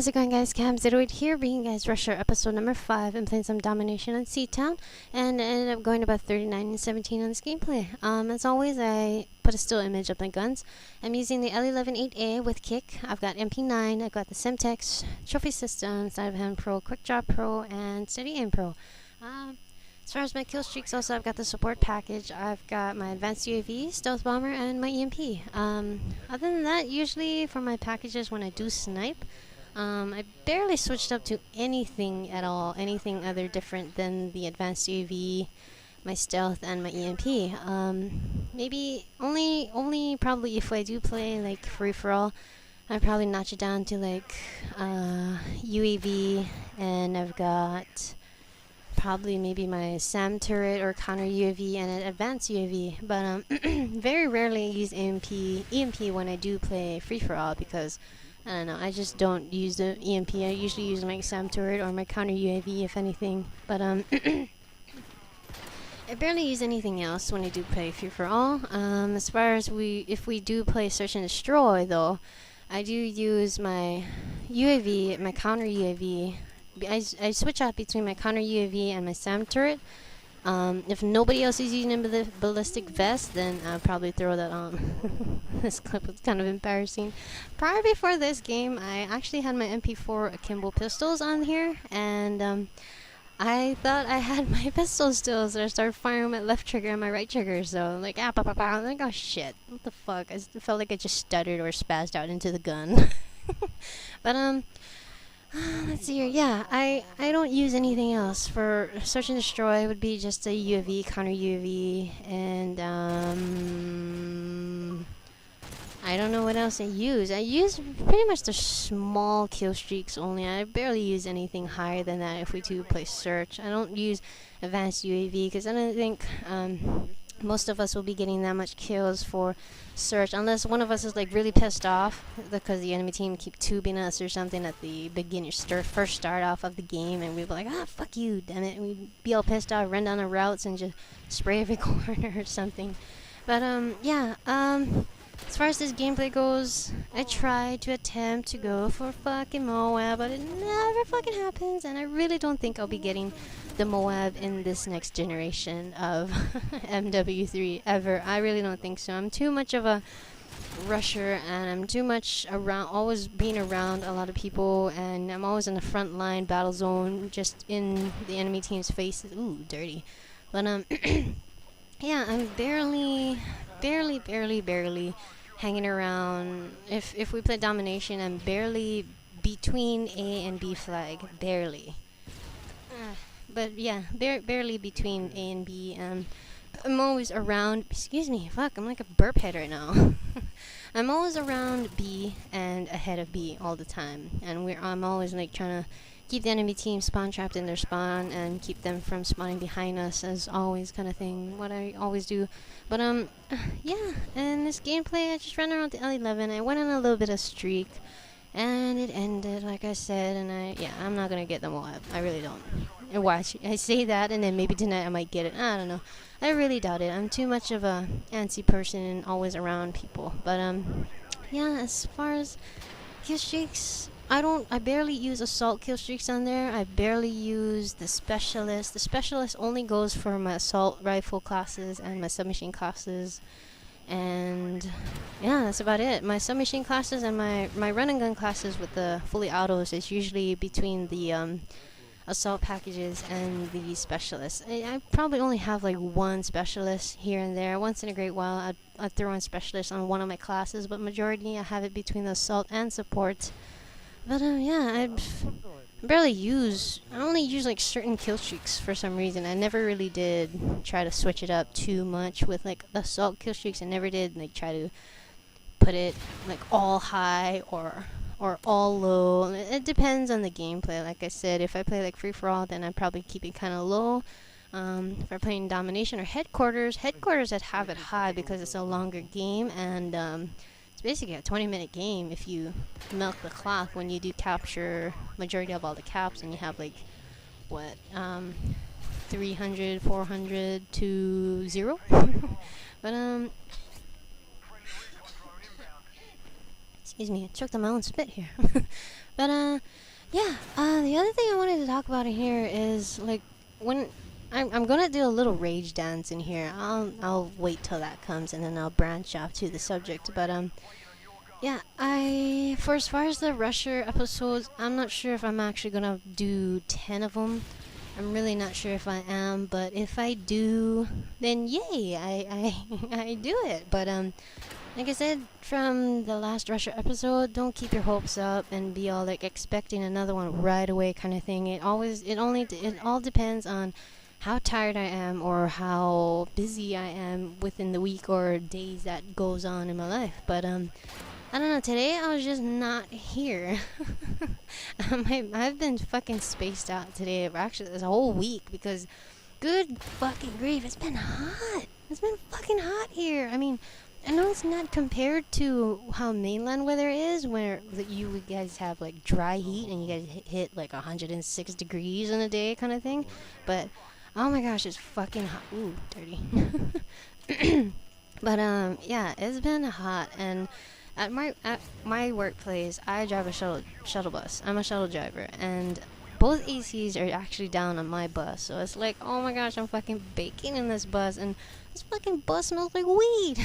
How's it going, guys? Cam08 here, bringing you guys Rusher episode number 5 and playing some Domination on Seatown, and I ended up going about 39 and 17 on this gameplay. As always, I put a still image of my guns. I'm using the L118A with kick. I've got MP9, I've got the Semtex Trophy System, Side of Hand Pro, Quick Draw Pro, and Steady Aim Pro. As far as my kill streaks, also I've got the support package. I've got my advanced UAV, stealth bomber, and my EMP. Other than that, usually for my packages when I do snipe, I barely switched up to anything at all, anything other different than the advanced UAV, my stealth, and my EMP. Maybe only probably if I do play like free for all, I'd probably notch it down to like UAV, and I've got probably maybe my SAM turret or counter UAV and an advanced UAV. But very rarely use EMP when I do play free for all because I don't know, I just don't use the EMP. I usually use my SAM turret or my counter UAV if anything. But I barely use anything else when I do play free for all. As far as if we do play search and destroy though, I do use my UAV, my counter UAV. I switch out between my counter UAV and my SAM turret. If nobody else is using the ballistic vest, then I'll probably throw that on. This clip was kind of embarrassing. Prior before this game, I actually had my MP4 akimbo pistols on here, and I thought I had my pistol still, so I started firing my left trigger and my right trigger. So like I'm like, oh shit, what the fuck? I felt like I just stuttered or spazzed out into the gun. But let's see here. Yeah, I don't use anything else for search and destroy. It would be just a UAV, counter UAV, and I don't know what else I use. I use pretty much the small kill streaks only. I barely use anything higher than that if we do play search. I don't use advanced UAV because I don't think most of us will be getting that much kills for search unless one of us is like really pissed off because the enemy team keep tubing us or something at the beginning first start off of the game, and we'd be like, ah, fuck you, damn it, and we'd be all pissed off, run down the routes and just spray every corner or something. But yeah, as far as this gameplay goes, I try to attempt to go for fucking Moab, but it never fucking happens, and I really don't think I'll be getting the Moab in this next generation of MW3 ever. I really don't think so. I'm too much of a rusher, and I'm too much around, always being around a lot of people, and I'm always in the front line battle zone, just in the enemy team's faces. Ooh, dirty. But yeah, I'm barely hanging around. If we play domination, I'm barely between A and B flag, barely. But yeah, barely between A and B. I'm always around. Excuse me, fuck, I'm like a burp head right now. I'm always around B and ahead of B all the time, and I'm always like trying to keep the enemy team spawn trapped in their spawn and keep them from spawning behind us, as always, kind of thing. What I always do. But yeah. And this gameplay, I just ran around the L11. I went on a little bit of streak, and it ended, like I said. And I'm not gonna get the Moab. I really don't. And watch, I say that, and then maybe tonight I might get it. I don't know. I really doubt it. I'm too much of a antsy person and always around people. But yeah. As far as kill streaks, I barely use assault kill streaks on there. I barely use the specialist. The specialist only goes for my assault rifle classes and my submachine classes. And yeah, that's about it. My submachine classes and my run and gun classes with the fully autos is usually between the assault packages and the specialists. I probably only have like one specialist here and there. Once in a great while, I'd throw in specialist on one of my classes, but majority I have it between the assault and support. But yeah, I only use like certain kill streaks for some reason. I never really did try to switch it up too much with like the assault kill streaks. I never did like try to put it like all high or all low. It depends on the gameplay. Like I said, if I play like free for all, then I'd probably keep it kind of low. If I'm playing domination or headquarters, I'd have it high because it's a longer game, and it's basically a 20-minute game if you milk the clock when you do capture majority of all the caps, and you have like what 300, 400 to 0. But excuse me, I choked on my own spit here. But yeah. The other thing I wanted to talk about in here is like when I'm gonna do a little rage dance in here. I'll wait till that comes and then I'll branch off to the subject. But yeah, I for as far as the Rusher episodes, I'm not sure if I'm actually gonna do 10 of them. I'm really not sure if I am, but if I do, then yay, I do it. But like I said from the last Rusher episode, don't keep your hopes up and be all like expecting another one right away kind of thing. It all depends on how tired I am or how busy I am within the week or days that goes on in my life. But I don't know. Today I was just not here. I've been fucking spaced out today. Actually, this whole week because, good fucking grief, it's been hot. It's been fucking hot here. I mean, I know it's not compared to how mainland weather is, where you guys have like dry heat and you guys hit like 106 degrees in a day kind of thing. But oh my gosh, it's fucking hot. Ooh, dirty. But yeah, it's been hot and at my workplace, I drive a shuttle bus. I'm a shuttle driver, and both ACs are actually down on my bus. So it's like, oh my gosh, I'm fucking baking in this bus, and this fucking bus smells like weed.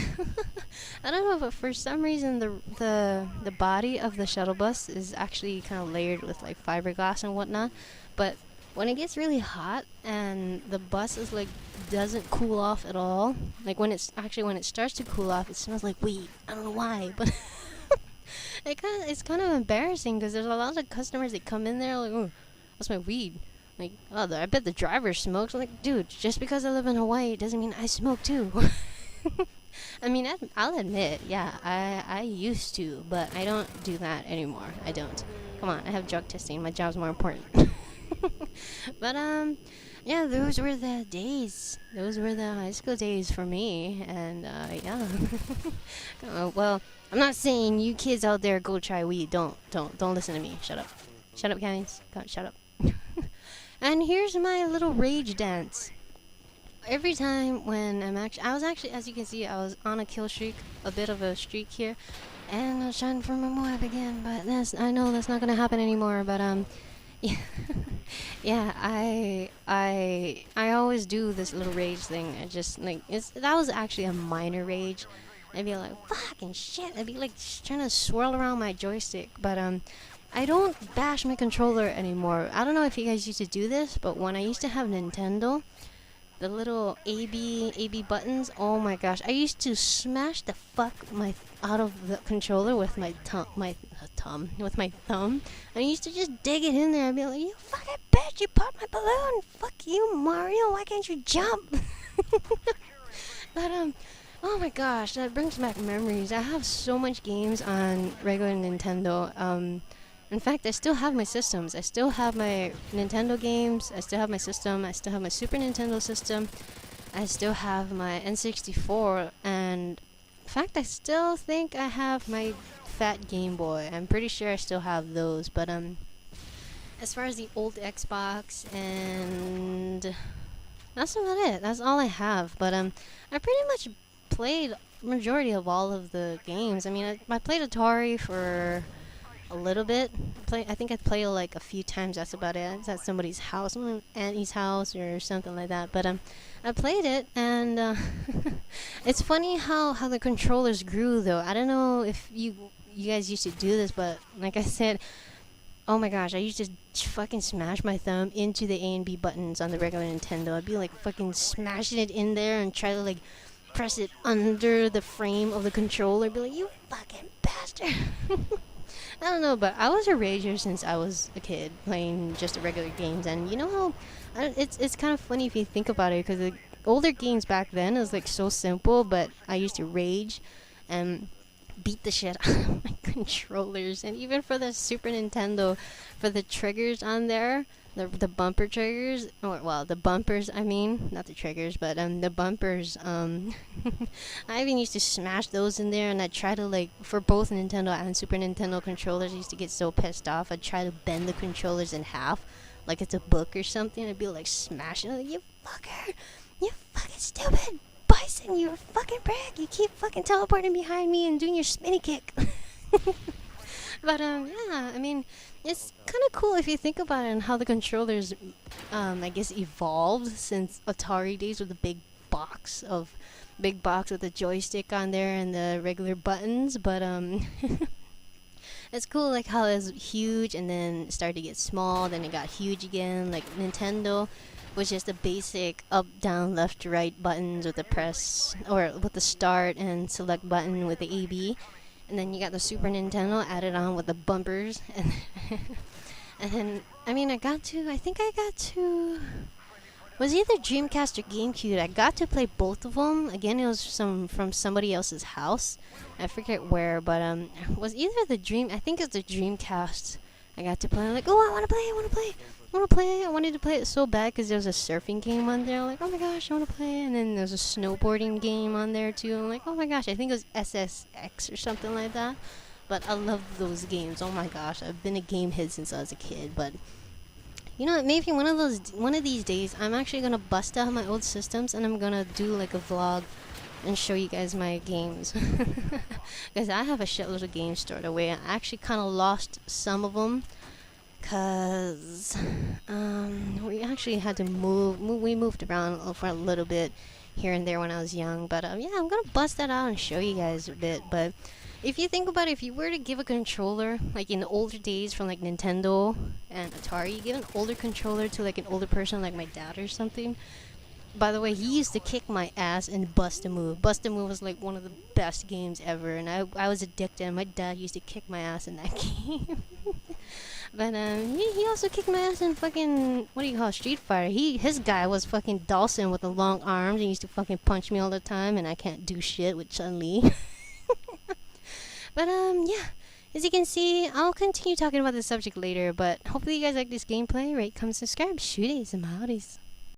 I don't know, but for some reason the body of the shuttle bus is actually kind of layered with like fiberglass and whatnot, but when it gets really hot and the bus is like doesn't cool off at all, like when it starts to cool off, it smells like weed. I don't know why, but it's kind of embarrassing because there's a lot of customers that come in there like, oh, that's my weed. Like, oh, I bet the driver smokes. I'm like, dude, just because I live in Hawaii doesn't mean I smoke too. I mean, I'll admit, yeah, I used to, but I don't do that anymore. I don't. Come on, I have drug testing. My job's more important. But yeah, those were the days. Those were the high school days for me, and yeah. Well, I'm not saying you kids out there go try weed. Don't listen to me. Shut up. Shut up, guys. Shut up. And here's my little rage dance. Every time when I was actually, as you can see, I was on a kill streak, a bit of a streak here, and I was trying for my Moab again, but I know that's not gonna happen anymore. But yeah, yeah, I always do this little rage thing. I just like that was actually a minor rage. I'd be like, fucking shit. I'd be like trying to swirl around my joystick, but I don't bash my controller anymore. I don't know if you guys used to do this, but when I used to have Nintendo, the little AB buttons, oh my gosh, I used to smash the fuck out of the controller with my thumb. I used to just dig it in there and be like, you fucking bitch, you popped my balloon. Fuck you, Mario. Why can't you jump? But oh my gosh, that brings back memories. I have so much games on regular Nintendo. In fact, I still have my systems. I still have my Nintendo games. I still have my system. I still have my Super Nintendo system. I still have my N64. And in fact, I still think I have my fat Game Boy. I'm pretty sure I still have those. But as far as the old Xbox, and that's about it. That's all I have. But I pretty much played majority of all of the games. I mean, I played Atari for a little bit. I think I played like a few times. That's about it. It's at somebody's house, auntie's house or something like that. But I played it, and it's funny how the controllers grew. Though I don't know if you guys used to do this, but like I said, oh my gosh, I used to fucking smash my thumb into the A and B buttons on the regular Nintendo. I'd be like fucking smashing it in there and try to like press it under the frame of the controller. Be like, you fucking bastard. I don't know, but I was a rager since I was a kid playing just the regular games, and you know how it's kind of funny if you think about it, because the older games back then is like so simple, but I used to rage and beat the shit out of my controllers, and even for the Super Nintendo, for the triggers on there, the bumper triggers, or well, the bumpers, I mean, not the triggers, but the bumpers, I even used to smash those in there, and I'd try to, like, for both Nintendo and Super Nintendo controllers, I used to get so pissed off, I'd try to bend the controllers in half, like it's a book or something. I'd be like smashing it, like, you fucker, you fucking stupid bison, you fucking prick, you keep fucking teleporting behind me and doing your spinny kick. But yeah, I mean, it's kind of cool if you think about it and how the controllers, I guess, evolved since Atari days with the big box with the joystick on there and the regular buttons. But it's cool like how it's huge and then it started to get small, then it got huge again. Like Nintendo was just the basic up, down, left, right buttons with the press or with the start and select button with the AB. And then you got the Super Nintendo added on with the bumpers, and then I mean I think I got to was either Dreamcast or GameCube. I got to play both of them. Again, it was from somebody else's house. I forget where, but was either the Dream. I think it's the Dreamcast. I got to play. I'm like, oh, I want to play. I want to play. I want to play. I wanted to play it so bad because there was a surfing game on there. I'm like, oh my gosh, I want to play. And then there's a snowboarding game on there too. I'm like, oh my gosh, I think it was SSX or something like that. But I love those games. Oh my gosh, I've been a game head since I was a kid. But you know what? Maybe one of these days, I'm actually gonna bust out my old systems and I'm gonna do like a vlog and show you guys my games. Because I have a shitload of games stored away. I actually kind of lost some of them because we actually had to we moved around for a little bit here and there when I was young. But yeah, I'm gonna bust that out and show you guys a bit. But if you think about it, if you were to give a controller, like in the older days from like Nintendo and Atari, you give an older controller to like an older person like my dad or something. By the way, he used to kick my ass in Bust a Move. Bust a Move was like one of the best games ever, and I was addicted. And my dad used to kick my ass in that game. But he also kicked my ass in fucking what do you call it, Street Fighter. His guy was fucking Dawson with the long arms and used to fucking punch me all the time, and I can't do shit with Chun-Li. But yeah, as you can see, I'll continue talking about this subject later. But hopefully you guys like this gameplay. Rate, comment, subscribe, shoot it, some howdies.